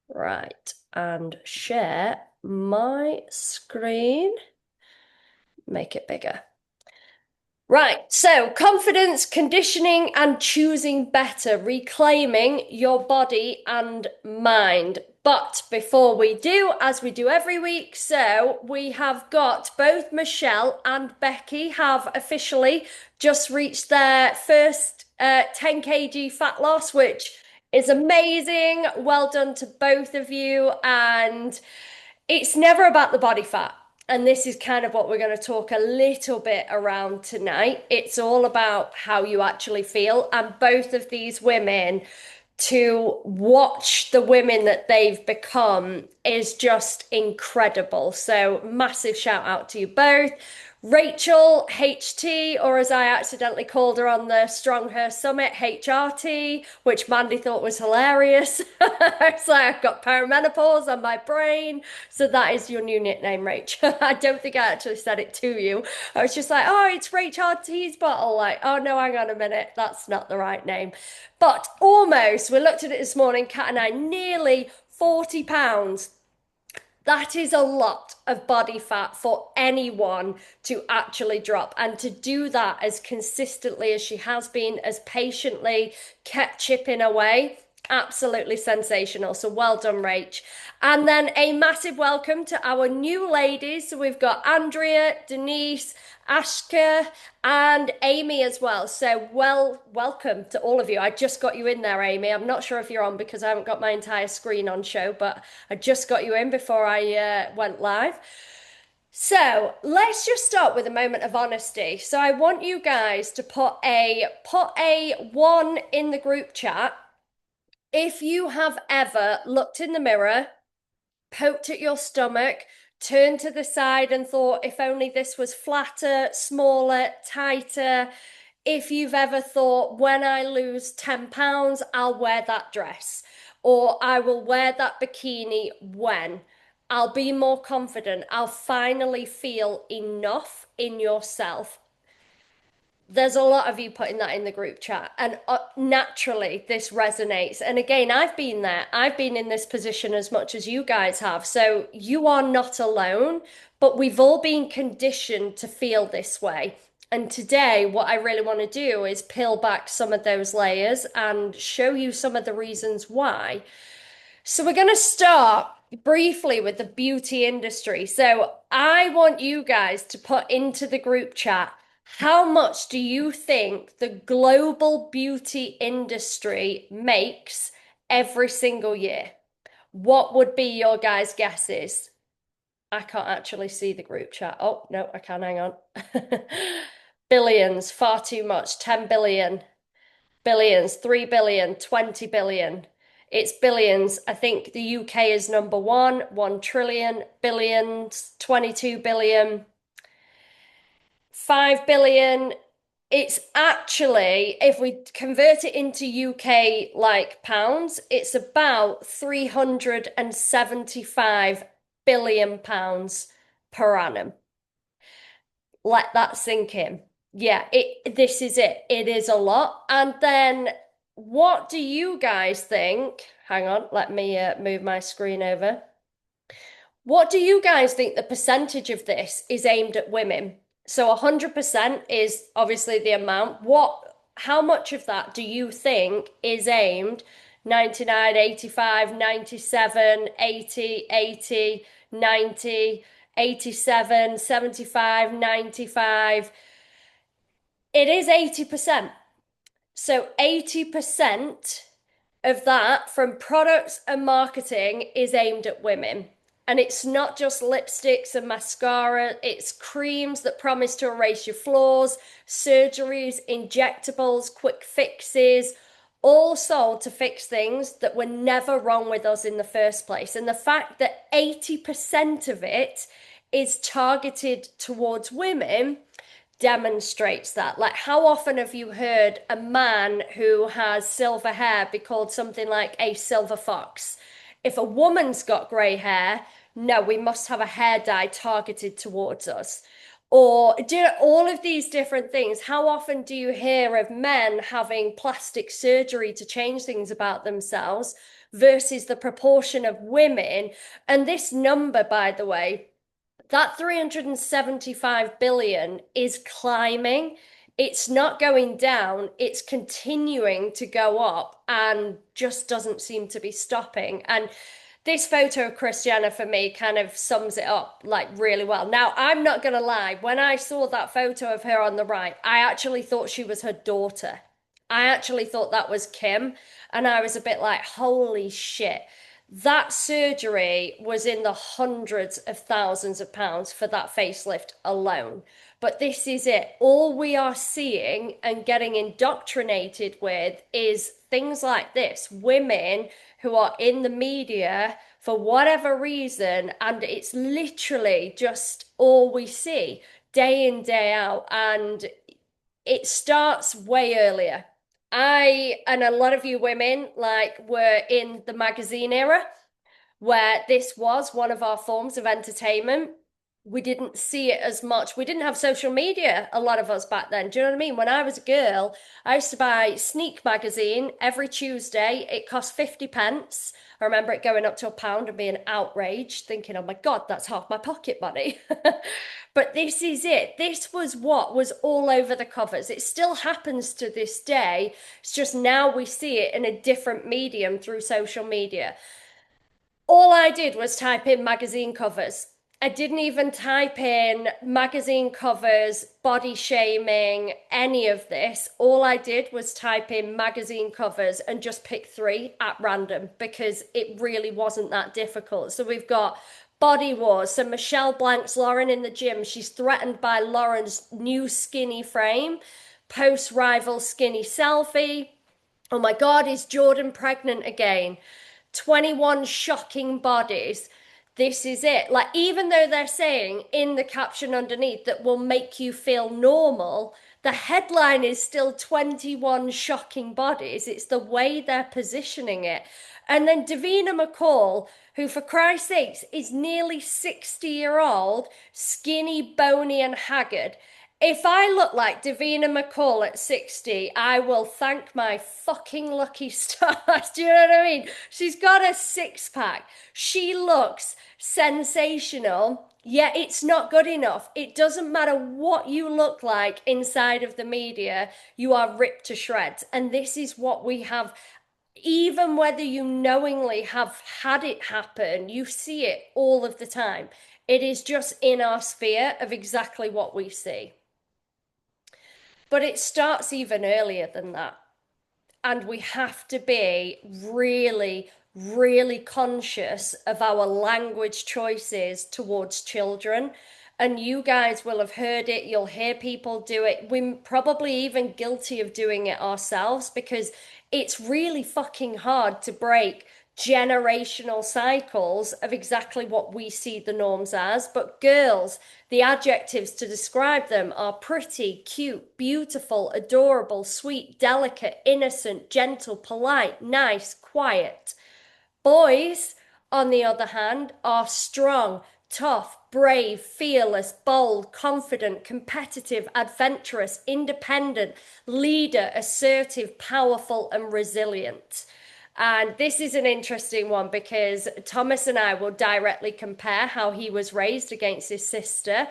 Right, and share my screen. Make it bigger. Right, so confidence, conditioning, and choosing better, reclaiming your body and mind. But before we do, as we do every week, so we have got both Michelle and Becky have officially just reached their first 10 kg fat loss, which is amazing. Well done to both of you. And it's never about the body fat. And this is kind of what we're going to talk a little bit around tonight. It's all about how you actually feel. And both of these women, to watch the women that they've become is just incredible. So, massive shout out to you both. Rachel HT, or as I accidentally called her on the Strong Her Summit, HRT, which Mandy thought was hilarious. It's like I've got perimenopause on my brain. So that is your new nickname, Rach. I don't think I actually said it to you. I was just like, oh, it's Rach RT's bottle. Like, oh no, hang on a minute. That's not the right name. But almost, we looked at it this morning, Kat and I, nearly 40 pounds. That is a lot of body fat for anyone to actually drop. And to do that as consistently as she has been, as patiently, kept chipping away, absolutely sensational. So well done, Rach. And then a massive welcome to our new ladies. So we've got Andrea, Denise, Ashka, and Amy as well. So welcome to all of you. I just got you in there, Amy. I'm not sure if you're on because I haven't got my entire screen on show, but I just got you in before I went live. So let's just start with a moment of honesty. So I want you guys to put a one in the group chat if you have ever looked in the mirror, poked at your stomach, turned to the side and thought, if only this was flatter, smaller, tighter. If you've ever thought, when I lose 10 pounds, I'll wear that dress, or I will wear that bikini when I'll be more confident, I'll finally feel enough in yourself. There's a lot of you putting that in the group chat, and naturally this resonates. And again, I've been there. I've been in this position as much as you guys have. So you are not alone, but we've all been conditioned to feel this way. And today, what I really want to do is peel back some of those layers and show you some of the reasons why. So we're going to start briefly with the beauty industry. So I want you guys to put into the group chat, how much do you think the global beauty industry makes every single year? What would be your guys' guesses? I can't actually see the group chat. Oh, no, I can. Hang on. Billions, far too much. 10 billion, billions, 3 billion, 20 billion. It's billions. I think the UK is number one, 1 trillion, billions, 22 billion, 5 billion. It's actually, if we convert it into UK like pounds, it's about 375 billion pounds per annum. Let that sink in. Yeah, this is it. It is a lot. And then what do you guys think? Hang on, let me move my screen over. What do you guys think the percentage of this is aimed at women? So 100% is obviously the amount. How much of that do you think is aimed 99, 85, 97, 80, 80, 90, 87, 75, 95? It is 80%. So 80% of that from products and marketing is aimed at women. And it's not just lipsticks and mascara, it's creams that promise to erase your flaws, surgeries, injectables, quick fixes, all sold to fix things that were never wrong with us in the first place. And the fact that 80% of it is targeted towards women demonstrates that. Like, how often have you heard a man who has silver hair be called something like a silver fox? If a woman's got grey hair, no, we must have a hair dye targeted towards us. Or do all of these different things. How often do you hear of men having plastic surgery to change things about themselves versus the proportion of women? And this number, by the way, that 375 billion is climbing. It's not going down, it's continuing to go up and just doesn't seem to be stopping. And this photo of Christiana for me kind of sums it up like really well. Now, I'm not going to lie, when I saw that photo of her on the right, I actually thought she was her daughter. I actually thought that was Kim, and I was a bit like, holy shit. That surgery was in the hundreds of thousands of pounds for that facelift alone. But this is it. All we are seeing and getting indoctrinated with is things like this. Women who are in the media for whatever reason, and it's literally just all we see day in, day out. And it starts way earlier. I and a lot of you women like were in the magazine era where this was one of our forms of entertainment. We didn't see it as much. We didn't have social media, a lot of us back then. Do you know what I mean? When I was a girl, I used to buy Sneak magazine every Tuesday. It cost 50 pence. I remember it going up to £1 and being outraged, thinking, oh my God, that's half my pocket money. But this is it. This was what was all over the covers. It still happens to this day. It's just now we see it in a different medium through social media. All I did was type in magazine covers. I didn't even type in magazine covers, body shaming, any of this. All I did was type in magazine covers and just pick three at random because it really wasn't that difficult. So we've got Body Wars. So Michelle blanks Lauren in the gym. She's threatened by Lauren's new skinny frame. Post rival skinny selfie. Oh my God, is Jordan pregnant again? 21 shocking bodies. This is it. Like, even though they're saying in the caption underneath that will make you feel normal, the headline is still 21 shocking bodies. It's the way they're positioning it. And then Davina McCall, who, for Christ's sakes, is nearly 60-year-old, skinny, bony, and haggard. If I look like Davina McCall at 60, I will thank my fucking lucky stars. Do you know what I mean? She's got a six pack. She looks sensational, yet it's not good enough. It doesn't matter what you look like inside of the media, you are ripped to shreds. And this is what we have. Even whether you knowingly have had it happen, you see it all of the time. It is just in our sphere of exactly what we see. But it starts even earlier than that. And we have to be really, really conscious of our language choices towards children. And you guys will have heard it, you'll hear people do it. We're probably even guilty of doing it ourselves because it's really fucking hard to break generational cycles of exactly what we see the norms as. But girls, the adjectives to describe them are pretty, cute, beautiful, adorable, sweet, delicate, innocent, gentle, polite, nice, quiet. Boys, on the other hand, are strong, tough, brave, fearless, bold, confident, competitive, adventurous, independent, leader, assertive, powerful, and resilient. And this is an interesting one because Thomas and I will directly compare how he was raised against his sister.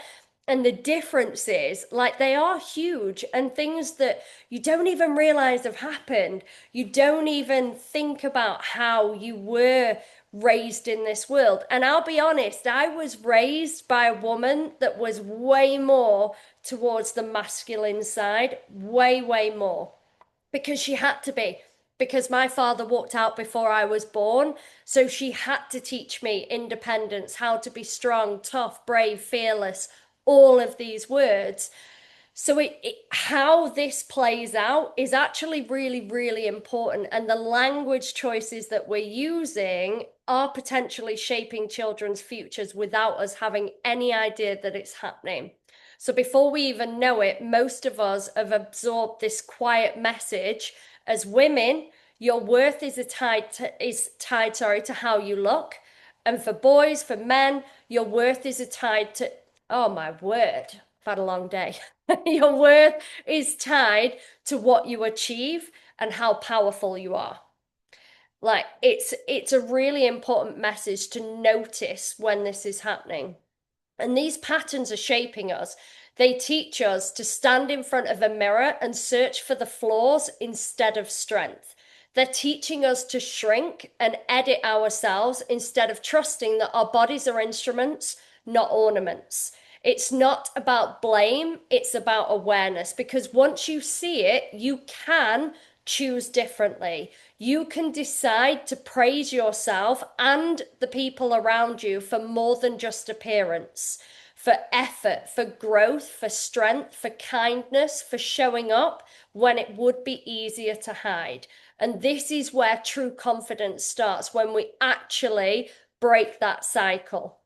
And the differences, like they are huge, and things that you don't even realize have happened. You don't even think about how you were raised in this world. And I'll be honest, I was raised by a woman that was way more towards the masculine side, way, way more because she had to be. Because my father walked out before I was born. So she had to teach me independence, how to be strong, tough, brave, fearless, all of these words. So how this plays out is actually really, really important. And the language choices that we're using are potentially shaping children's futures without us having any idea that it's happening. So before we even know it, most of us have absorbed this quiet message as women. Your worth tied, sorry, to how you look. And for boys, for men, your worth is tied to, oh my word. I've had a long day. Your worth is tied to what you achieve and how powerful you are. Like it's a really important message to notice when this is happening. And these patterns are shaping us. They teach us to stand in front of a mirror and search for the flaws instead of strength. They're teaching us to shrink and edit ourselves instead of trusting that our bodies are instruments, not ornaments. It's not about blame, it's about awareness. Because once you see it, you can choose differently. You can decide to praise yourself and the people around you for more than just appearance, for effort, for growth, for strength, for kindness, for showing up when it would be easier to hide. And this is where true confidence starts, when we actually break that cycle.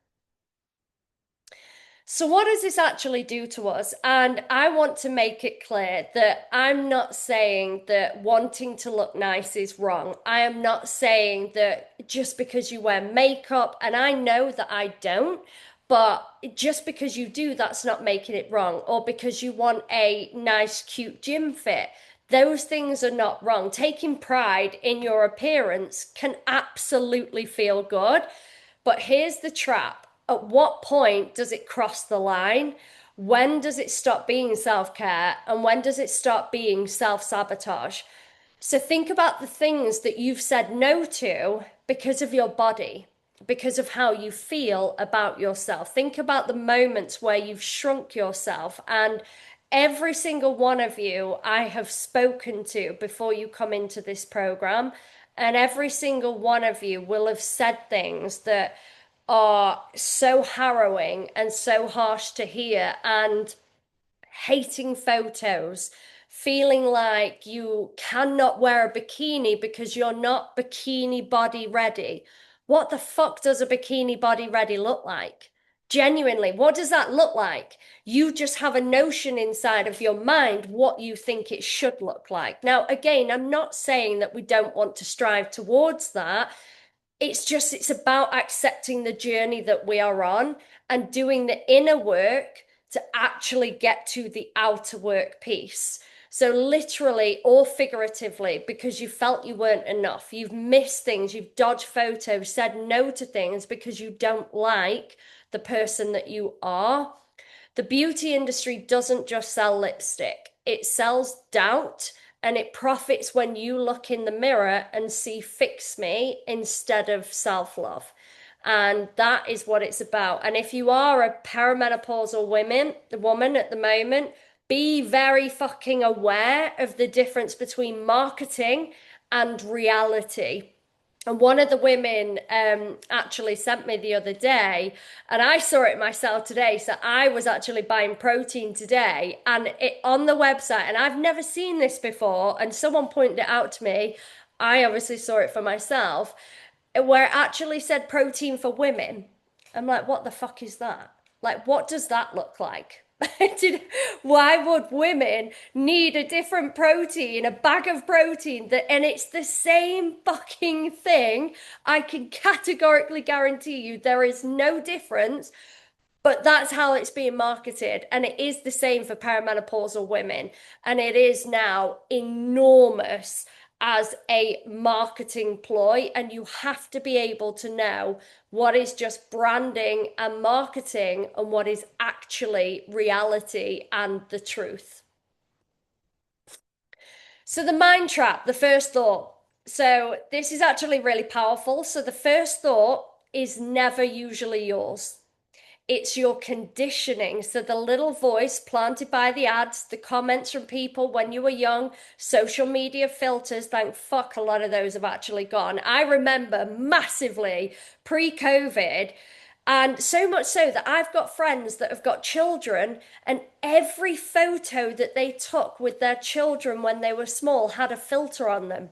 So, what does this actually do to us? And I want to make it clear that I'm not saying that wanting to look nice is wrong. I am not saying that just because you wear makeup, and I know that I don't, but just because you do, that's not making it wrong. Or because you want a nice, cute gym fit, those things are not wrong. Taking pride in your appearance can absolutely feel good. But here's the trap. At what point does it cross the line? When does it stop being self care? And when does it start being self sabotage? So think about the things that you've said no to because of your body, because of how you feel about yourself. Think about the moments where you've shrunk yourself. And every single one of you I have spoken to before you come into this program, and every single one of you will have said things that are so harrowing and so harsh to hear, and hating photos, feeling like you cannot wear a bikini because you're not bikini body ready. What the fuck does a bikini body ready look like? Genuinely, what does that look like? You just have a notion inside of your mind what you think it should look like. Now, again, I'm not saying that we don't want to strive towards that. It's about accepting the journey that we are on and doing the inner work to actually get to the outer work piece. So, literally or figuratively, because you felt you weren't enough, you've missed things, you've dodged photos, said no to things because you don't like the person that you are. The beauty industry doesn't just sell lipstick, it sells doubt, and it profits when you look in the mirror and see fix me instead of self love. And that is what it's about. And if you are a perimenopausal woman at the moment, be very fucking aware of the difference between marketing and reality. And one of the women actually sent me the other day, and I saw it myself today. So I was actually buying protein today, and it on the website, and I've never seen this before. And someone pointed it out to me. I obviously saw it for myself, where it actually said protein for women. I'm like, what the fuck is that? Like, what does that look like? Why would women need a different protein, a bag of protein that, and it's the same fucking thing. I can categorically guarantee you there is no difference, but that's how it's being marketed. And it is the same for perimenopausal women. And it is now enormous as a marketing ploy. And you have to be able to know what is just branding and marketing and what is actually reality and the truth. So, the mind trap, the first thought. So, this is actually really powerful. So, the first thought is never usually yours. It's your conditioning. So the little voice planted by the ads, the comments from people when you were young, social media filters, thank fuck a lot of those have actually gone. I remember massively pre-COVID, and so much so that I've got friends that have got children, and every photo that they took with their children when they were small had a filter on them.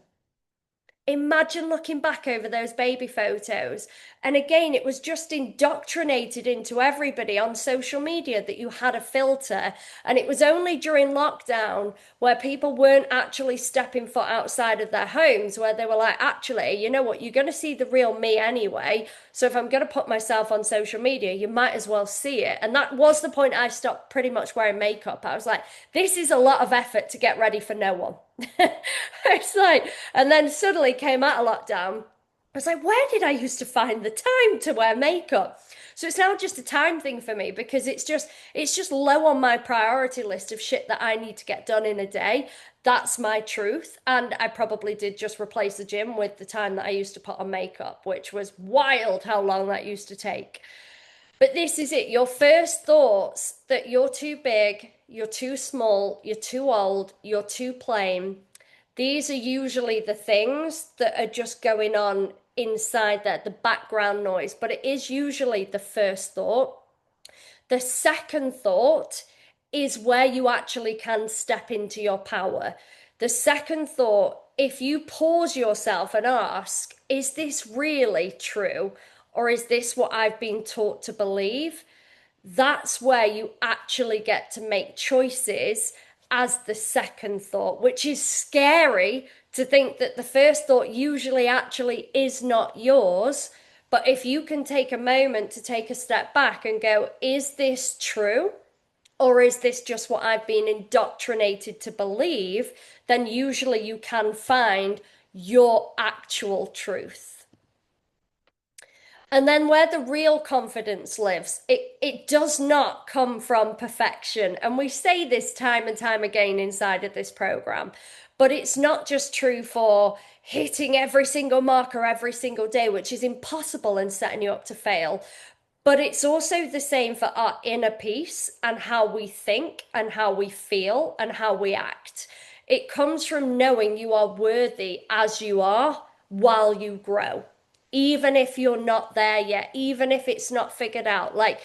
Imagine looking back over those baby photos. And again, it was just indoctrinated into everybody on social media that you had a filter. And it was only during lockdown where people weren't actually stepping foot outside of their homes, where they were like, actually, you know what, you're going to see the real me anyway. So if I'm going to put myself on social media, you might as well see it. And that was the point I stopped pretty much wearing makeup. I was like, this is a lot of effort to get ready for no one. It's like, and then suddenly came out of lockdown. I was like, where did I used to find the time to wear makeup? So it's now just a time thing for me because it's just low on my priority list of shit that I need to get done in a day. That's my truth. And I probably did just replace the gym with the time that I used to put on makeup, which was wild how long that used to take. But this is it. Your first thoughts that you're too big, you're too small, you're too old, you're too plain. These are usually the things that are just going on inside there, the background noise, but it is usually the first thought. The second thought is where you actually can step into your power. The second thought, if you pause yourself and ask, is this really true? Or is this what I've been taught to believe? That's where you actually get to make choices as the second thought, which is scary to think that the first thought usually actually is not yours. But if you can take a moment to take a step back and go, is this true? Or is this just what I've been indoctrinated to believe? Then usually you can find your actual truth. And then where the real confidence lives, it does not come from perfection. And we say this time and time again inside of this program, but it's not just true for hitting every single marker every single day, which is impossible and setting you up to fail. But it's also the same for our inner peace and how we think and how we feel and how we act. It comes from knowing you are worthy as you are while you grow, even if you're not there yet, even if it's not figured out. Like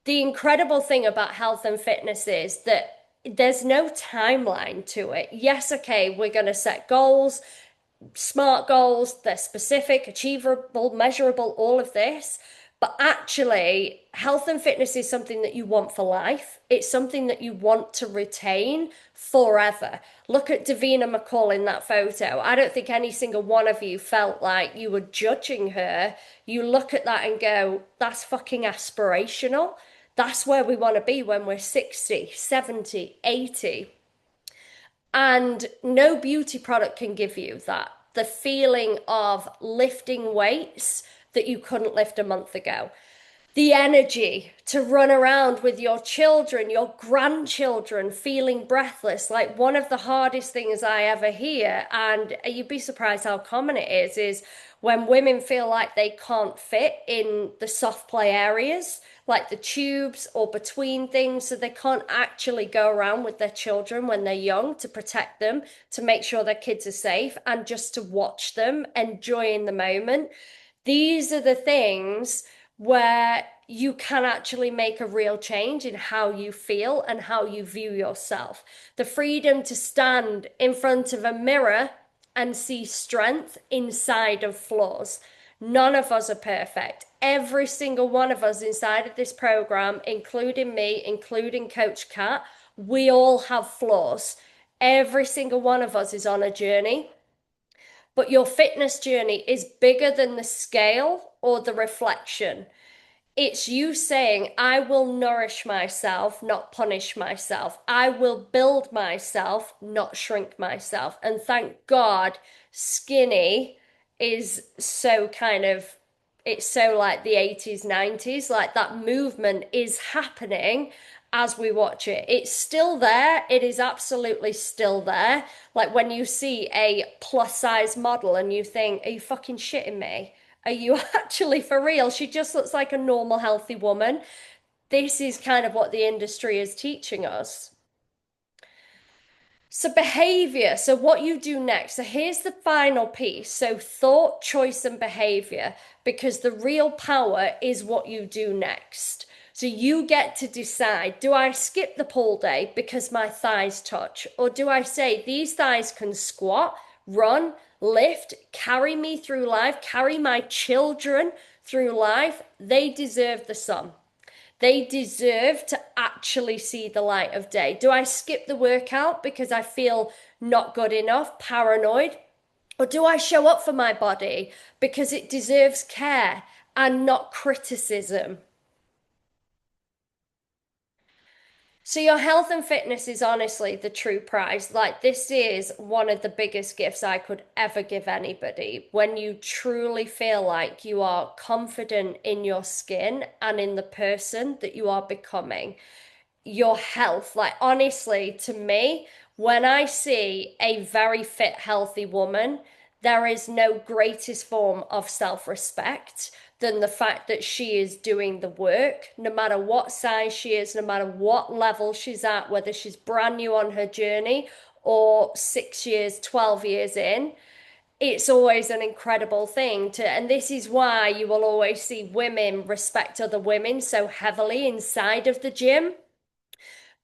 the incredible thing about health and fitness is that there's no timeline to it. Yes, okay, we're going to set goals, smart goals, they're specific, achievable, measurable, all of this. But actually, health and fitness is something that you want for life. It's something that you want to retain forever. Look at Davina McCall in that photo. I don't think any single one of you felt like you were judging her. You look at that and go, that's fucking aspirational. That's where we want to be when we're 60, 70, 80. And no beauty product can give you that. The feeling of lifting weights that you couldn't lift a month ago. The energy to run around with your children, your grandchildren, feeling breathless. Like one of the hardest things I ever hear, and you'd be surprised how common it is when women feel like they can't fit in the soft play areas, like the tubes or between things, so they can't actually go around with their children when they're young to protect them, to make sure their kids are safe, and just to watch them enjoying the moment. These are the things where you can actually make a real change in how you feel and how you view yourself. The freedom to stand in front of a mirror and see strength inside of flaws. None of us are perfect. Every single one of us inside of this program, including me, including Coach Kat, we all have flaws. Every single one of us is on a journey. But your fitness journey is bigger than the scale or the reflection. It's you saying, I will nourish myself, not punish myself. I will build myself, not shrink myself. And thank God, skinny is so kind of, it's so like the 80s, 90s, like that movement is happening as we watch it. It's still there. It is absolutely still there. Like when you see a plus size model and you think, are you fucking shitting me? Are you actually for real? She just looks like a normal, healthy woman. This is kind of what the industry is teaching us. So, behavior. So, what you do next. So, here's the final piece. So, thought, choice, and behavior, because the real power is what you do next. So, you get to decide, do I skip the pull day because my thighs touch? Or do I say these thighs can squat, run, lift, carry me through life, carry my children through life, they deserve the sun. They deserve to actually see the light of day. Do I skip the workout because I feel not good enough, paranoid? Or do I show up for my body because it deserves care and not criticism? So, your health and fitness is honestly the true prize. Like, this is one of the biggest gifts I could ever give anybody. When you truly feel like you are confident in your skin and in the person that you are becoming, your health. Like, honestly, to me, when I see a very fit, healthy woman, there is no greatest form of self-respect than the fact that she is doing the work, no matter what size she is, no matter what level she's at, whether she's brand new on her journey or 6 years, 12 years in. It's always an incredible thing to, and this is why you will always see women respect other women so heavily inside of the gym,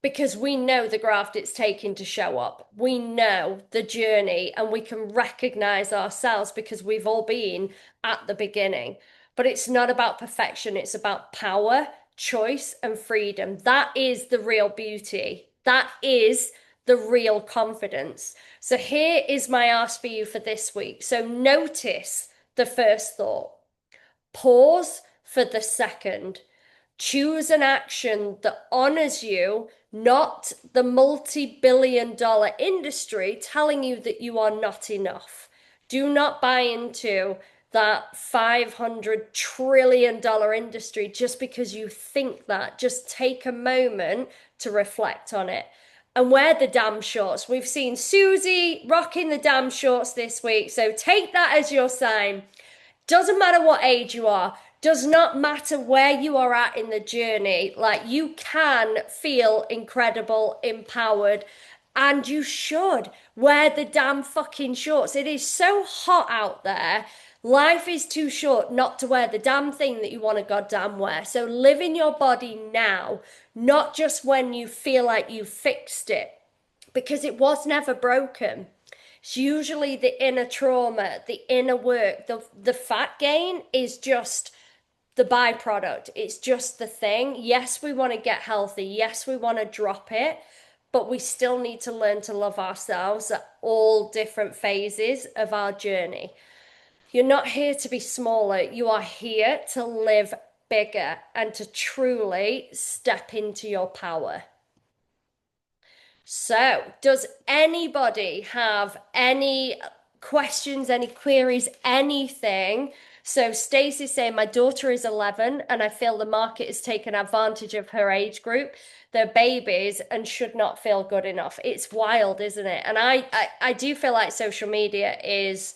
because we know the graft it's taken to show up. We know the journey and we can recognize ourselves because we've all been at the beginning. But it's not about perfection, it's about power, choice, and freedom. That is the real beauty. That is the real confidence. So here is my ask for you for this week. So notice the first thought, pause for the second. Choose an action that honors you, not the multi-billion-dollar industry telling you that you are not enough. Do not buy into that $500 trillion industry just because you think that. Just take a moment to reflect on it. And wear the damn shorts. We've seen Susie rocking the damn shorts this week. So take that as your sign. Doesn't matter what age you are, does not matter where you are at in the journey. Like, you can feel incredible, empowered, and you should wear the damn fucking shorts. It is so hot out there. Life is too short not to wear the damn thing that you want to goddamn wear. So live in your body now, not just when you feel like you fixed it, because it was never broken. It's usually the inner trauma, the inner work. The fat gain is just the byproduct. It's just the thing. Yes, we want to get healthy. Yes, we want to drop it, but we still need to learn to love ourselves at all different phases of our journey. You're not here to be smaller. You are here to live bigger and to truly step into your power. So, does anybody have any questions, any queries, anything? So, Stacey's saying, my daughter is 11 and I feel the market has taken advantage of her age group. They're babies and should not feel good enough. It's wild, isn't it? And I do feel like social media is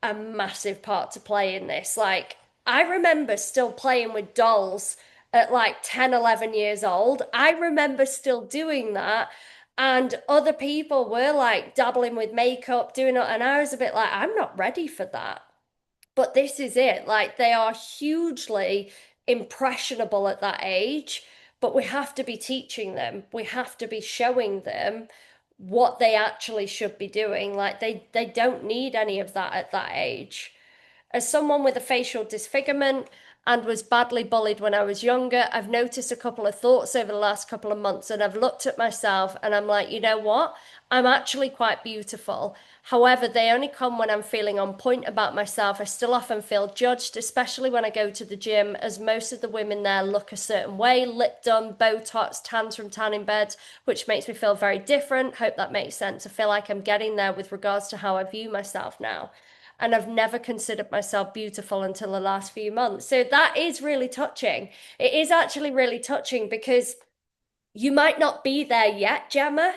a massive part to play in this. Like, I remember still playing with dolls at like 10, 11 years old. I remember still doing that. And other people were like dabbling with makeup, doing it. And I was a bit like, I'm not ready for that. But this is it. Like, they are hugely impressionable at that age, but we have to be teaching them. We have to be showing them what they actually should be doing. Like, they don't need any of that at that age. As someone with a facial disfigurement and was badly bullied when I was younger, I've noticed a couple of thoughts over the last couple of months, and I've looked at myself and I'm like, you know what? I'm actually quite beautiful. However, they only come when I'm feeling on point about myself. I still often feel judged, especially when I go to the gym, as most of the women there look a certain way, lip done, Botox, tans from tanning beds, which makes me feel very different. Hope that makes sense. I feel like I'm getting there with regards to how I view myself now. And I've never considered myself beautiful until the last few months. So that is really touching. It is actually really touching because you might not be there yet, Gemma,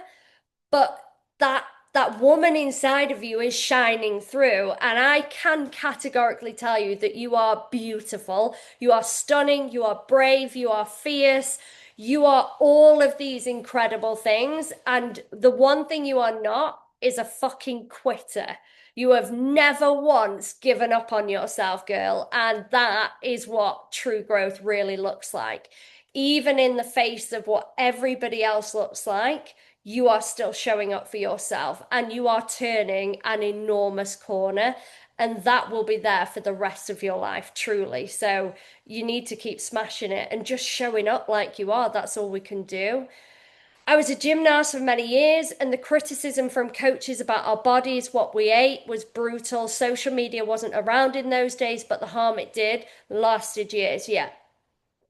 but that that woman inside of you is shining through. And I can categorically tell you that you are beautiful, you are stunning, you are brave, you are fierce, you are all of these incredible things. And the one thing you are not is a fucking quitter. You have never once given up on yourself, girl. And that is what true growth really looks like. Even in the face of what everybody else looks like, you are still showing up for yourself and you are turning an enormous corner. And that will be there for the rest of your life, truly. So you need to keep smashing it and just showing up like you are. That's all we can do. I was a gymnast for many years, and the criticism from coaches about our bodies, what we ate, was brutal. Social media wasn't around in those days, but the harm it did lasted years. Yeah,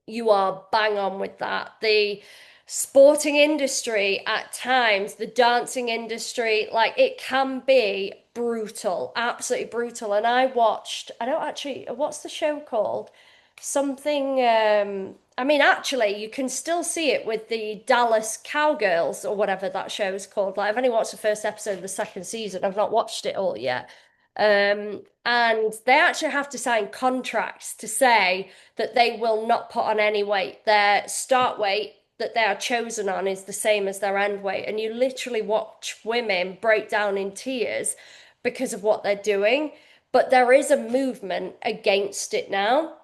you are bang on with that. The sporting industry at times, the dancing industry, like it can be brutal, absolutely brutal. And I don't actually, what's the show called? Something, I mean, actually, you can still see it with the Dallas Cowgirls or whatever that show is called. Like, I've only watched the first episode of the second season. I've not watched it all yet. And they actually have to sign contracts to say that they will not put on any weight. Their start weight that they are chosen on is the same as their end weight. And you literally watch women break down in tears because of what they're doing. But there is a movement against it now.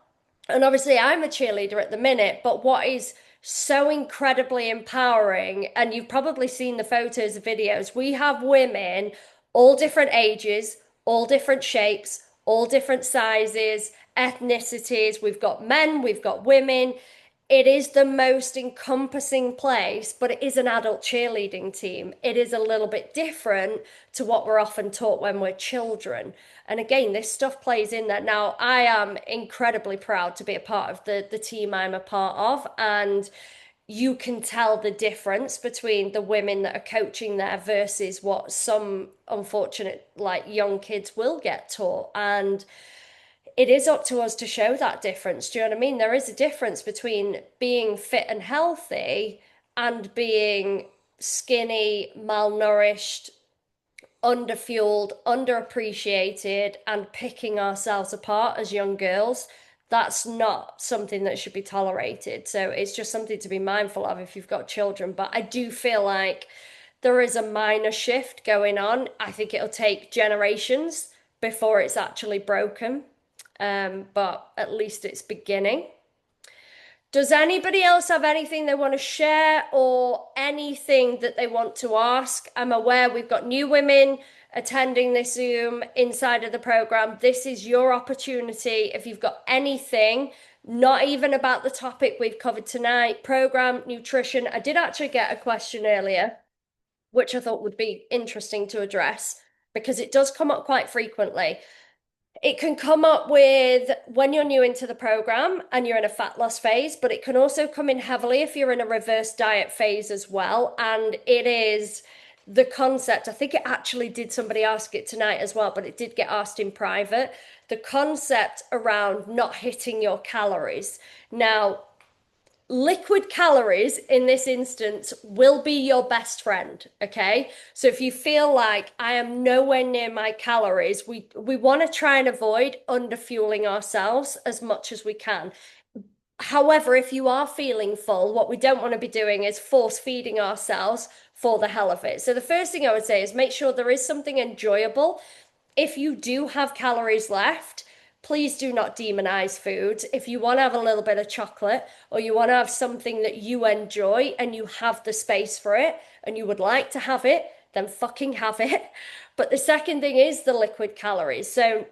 And obviously, I'm a cheerleader at the minute, but what is so incredibly empowering, and you've probably seen the photos, videos, we have women, all different ages, all different shapes, all different sizes, ethnicities. We've got men, we've got women. It is the most encompassing place, but it is an adult cheerleading team. It is a little bit different to what we're often taught when we're children. And again, this stuff plays in there. Now, I am incredibly proud to be a part of the team I'm a part of. And you can tell the difference between the women that are coaching there versus what some unfortunate, like young kids will get taught. And it is up to us to show that difference. Do you know what I mean? There is a difference between being fit and healthy and being skinny, malnourished, underfueled, underappreciated, and picking ourselves apart as young girls. That's not something that should be tolerated. So it's just something to be mindful of if you've got children. But I do feel like there is a minor shift going on. I think it'll take generations before it's actually broken. But at least it's beginning. Does anybody else have anything they want to share or anything that they want to ask? I'm aware we've got new women attending this Zoom inside of the program. This is your opportunity. If you've got anything, not even about the topic we've covered tonight, program, nutrition. I did actually get a question earlier, which I thought would be interesting to address because it does come up quite frequently. It can come up with when you're new into the program and you're in a fat loss phase, but it can also come in heavily if you're in a reverse diet phase as well. And it is the concept, I think it actually did somebody ask it tonight as well, but it did get asked in private. The concept around not hitting your calories. Now, liquid calories in this instance will be your best friend, okay? So if you feel like I am nowhere near my calories, we want to try and avoid underfueling ourselves as much as we can. However, if you are feeling full, what we don't want to be doing is force feeding ourselves for the hell of it. So the first thing I would say is make sure there is something enjoyable. If you do have calories left, please do not demonize foods. If you want to have a little bit of chocolate or you want to have something that you enjoy and you have the space for it and you would like to have it, then fucking have it. But the second thing is the liquid calories. So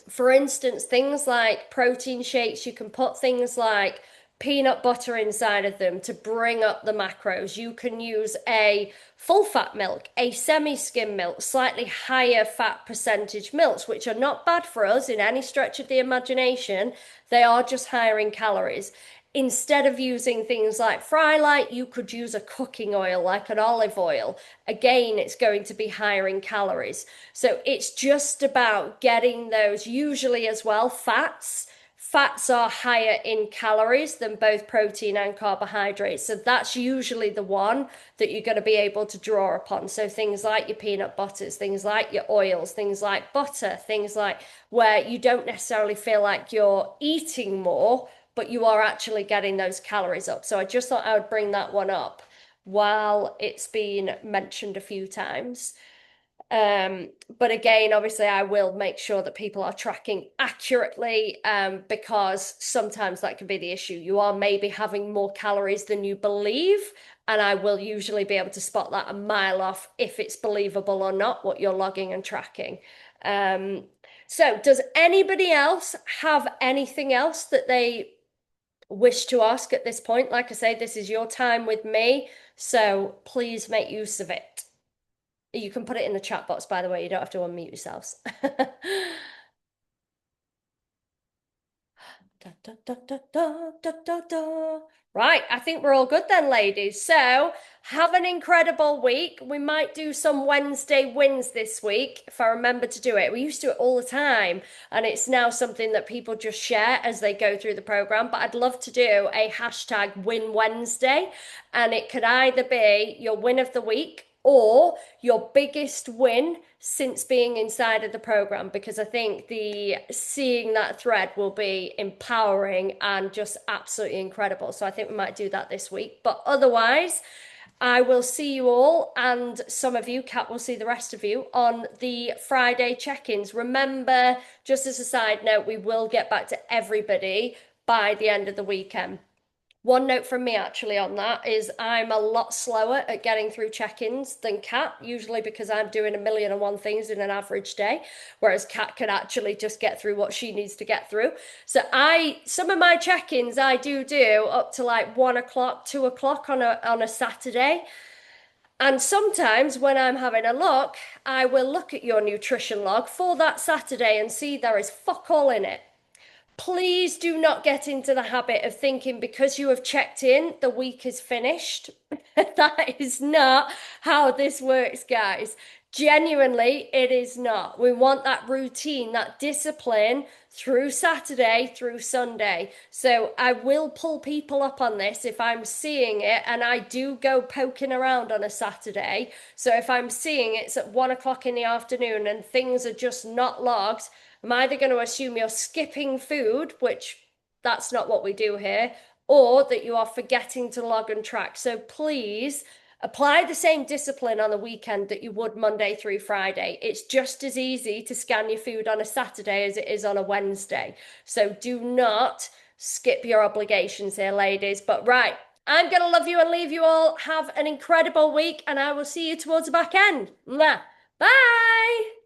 for instance, things like protein shakes, you can put things like peanut butter inside of them to bring up the macros. You can use a full fat milk, a semi-skim milk, slightly higher fat percentage milks, which are not bad for us in any stretch of the imagination. They are just higher in calories. Instead of using things like fry light, you could use a cooking oil like an olive oil. Again, it's going to be higher in calories. So it's just about getting those, usually as well, fats. Fats are higher in calories than both protein and carbohydrates. So that's usually the one that you're going to be able to draw upon. So things like your peanut butters, things like your oils, things like butter, things like where you don't necessarily feel like you're eating more, but you are actually getting those calories up. So I just thought I would bring that one up while it's been mentioned a few times. But again, obviously, I will make sure that people are tracking accurately because sometimes that can be the issue. You are maybe having more calories than you believe, And I will usually be able to spot that a mile off if it's believable or not, what you're logging and tracking. Um, so, does anybody else have anything else that they wish to ask at this point? Like I say, this is your time with me, so please make use of it. You can put it in the chat box, by the way. You don't have to unmute yourselves. Da, da, da, da, da, da, da, da. Right, I think we're all good then, ladies. So have an incredible week. We might do some Wednesday wins this week if I remember to do it. We used to do it all the time, and it's now something that people just share as they go through the program. But I'd love to do a hashtag Win Wednesday, and it could either be your win of the week or your biggest win since being inside of the program, because I think the seeing that thread will be empowering and just absolutely incredible. So I think we might do that this week. But otherwise, I will see you all, and some of you, Kat will see the rest of you on the Friday check-ins. Remember, just as a side note, we will get back to everybody by the end of the weekend. One note from me actually on that is I'm a lot slower at getting through check-ins than Kat, usually because I'm doing a million and one things in an average day, whereas Kat can actually just get through what she needs to get through. So some of my check-ins I do up to like 1 o'clock, 2 o'clock on a Saturday. And sometimes when I'm having a look, I will look at your nutrition log for that Saturday and see there is fuck all in it. Please do not get into the habit of thinking because you have checked in, the week is finished. That is not how this works, guys. Genuinely, it is not. We want that routine, that discipline through Saturday, through Sunday. So I will pull people up on this if I'm seeing it, and I do go poking around on a Saturday. So if I'm seeing it's at 1 o'clock in the afternoon and things are just not logged, I'm either going to assume you're skipping food, which that's not what we do here, or that you are forgetting to log and track. So please apply the same discipline on the weekend that you would Monday through Friday. It's just as easy to scan your food on a Saturday as it is on a Wednesday. So do not skip your obligations here, ladies. But right, I'm going to love you and leave you all. Have an incredible week, and I will see you towards the back end. Mwah. Bye.